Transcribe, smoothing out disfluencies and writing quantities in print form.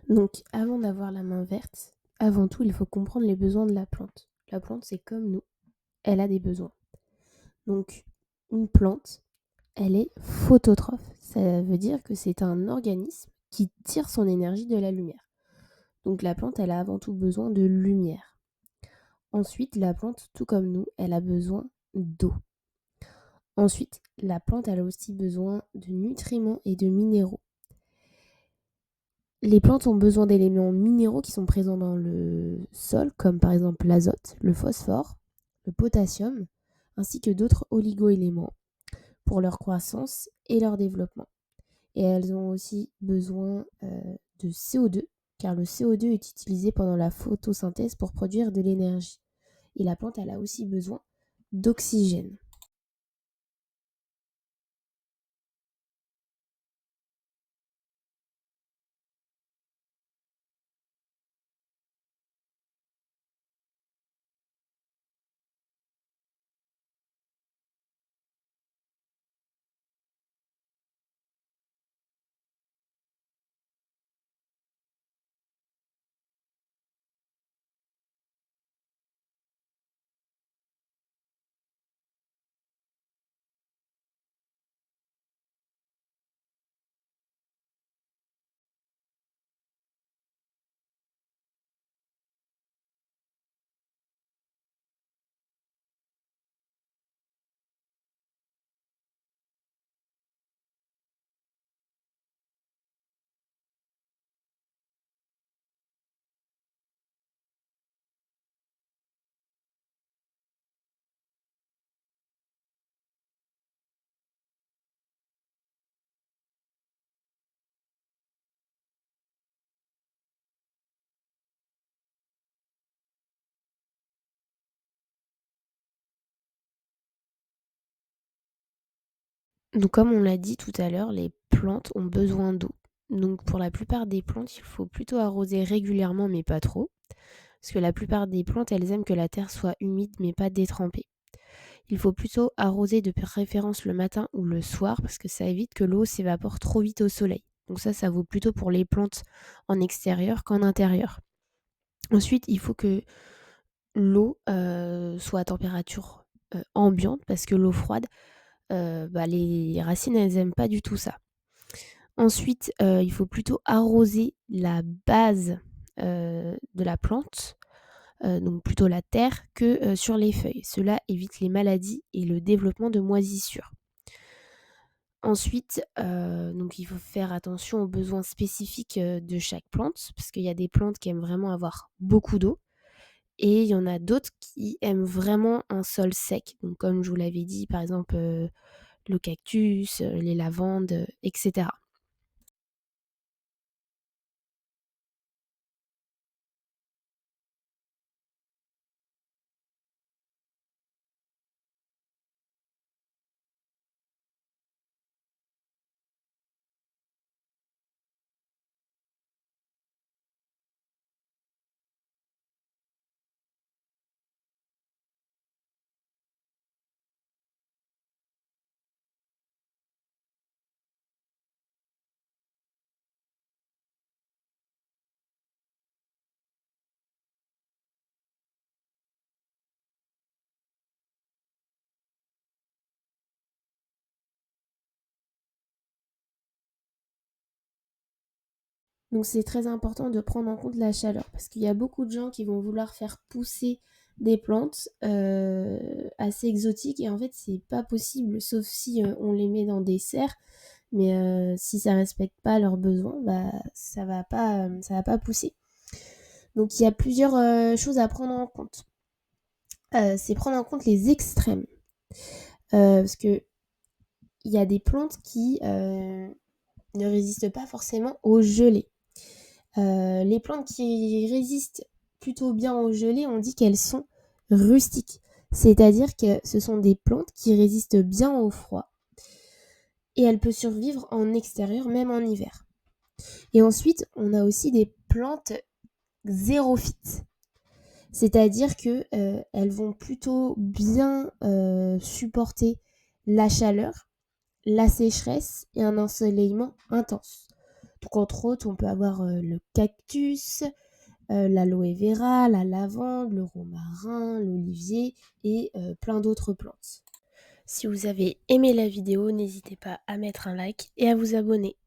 Donc, avant d'avoir la main verte, avant tout, il faut comprendre les besoins de la plante. La plante, c'est comme nous, elle a des besoins. Donc, une plante, elle est phototrophe. Ça veut dire que c'est un organisme qui tire son énergie de la lumière. Donc, la plante, elle a avant tout besoin de lumière. Ensuite, la plante, tout comme nous, elle a besoin d'eau. Ensuite, la plante, elle a aussi besoin de nutriments et de minéraux. Les plantes ont besoin d'éléments minéraux qui sont présents dans le sol, comme par exemple l'azote, le phosphore, le potassium, ainsi que d'autres oligo-éléments pour leur croissance et leur développement. Et elles ont aussi besoin de CO2, car le CO2 est utilisé pendant la photosynthèse pour produire de l'énergie. Et la plante, elle a aussi besoin d'oxygène. Donc comme on l'a dit tout à l'heure, les plantes ont besoin d'eau. Donc pour la plupart des plantes, il faut plutôt arroser régulièrement mais pas trop. Parce que la plupart des plantes, elles aiment que la terre soit humide mais pas détrempée. Il faut plutôt arroser de préférence le matin ou le soir parce que ça évite que l'eau s'évapore trop vite au soleil. Donc ça vaut plutôt pour les plantes en extérieur qu'en intérieur. Ensuite, il faut que l'eau soit à température ambiante parce que l'eau froide, les racines, elles aiment pas du tout ça. Ensuite, il faut plutôt arroser la base de la plante, donc plutôt la terre, que sur les feuilles. Cela évite les maladies et le développement de moisissures. Ensuite, donc il faut faire attention aux besoins spécifiques de chaque plante, parce qu'il y a des plantes qui aiment vraiment avoir beaucoup d'eau, et il y en a d'autres qui aiment vraiment un sol sec. Donc comme je vous l'avais dit, par exemple, le cactus, les lavandes, etc. Donc c'est très important de prendre en compte la chaleur parce qu'il y a beaucoup de gens qui vont vouloir faire pousser des plantes assez exotiques et en fait c'est pas possible sauf si on les met dans des serres, mais si ça respecte pas leurs besoins, bah ça va pas pousser. Donc il y a plusieurs choses à prendre en compte. C'est prendre en compte les extrêmes parce que il y a des plantes qui ne résistent pas forcément au gelé. Les plantes qui résistent plutôt bien au gelé, on dit qu'elles sont rustiques. C'est-à-dire que ce sont des plantes qui résistent bien au froid et elles peuvent survivre en extérieur, même en hiver. Et ensuite, on a aussi des plantes xérophytes. C'est-à-dire que elles vont plutôt bien supporter la chaleur, la sécheresse et un ensoleillement intense. Donc entre autres, on peut avoir, le cactus, l'aloe vera, la lavande, le romarin, l'olivier et plein d'autres plantes. Si vous avez aimé la vidéo, n'hésitez pas à mettre un like et à vous abonner.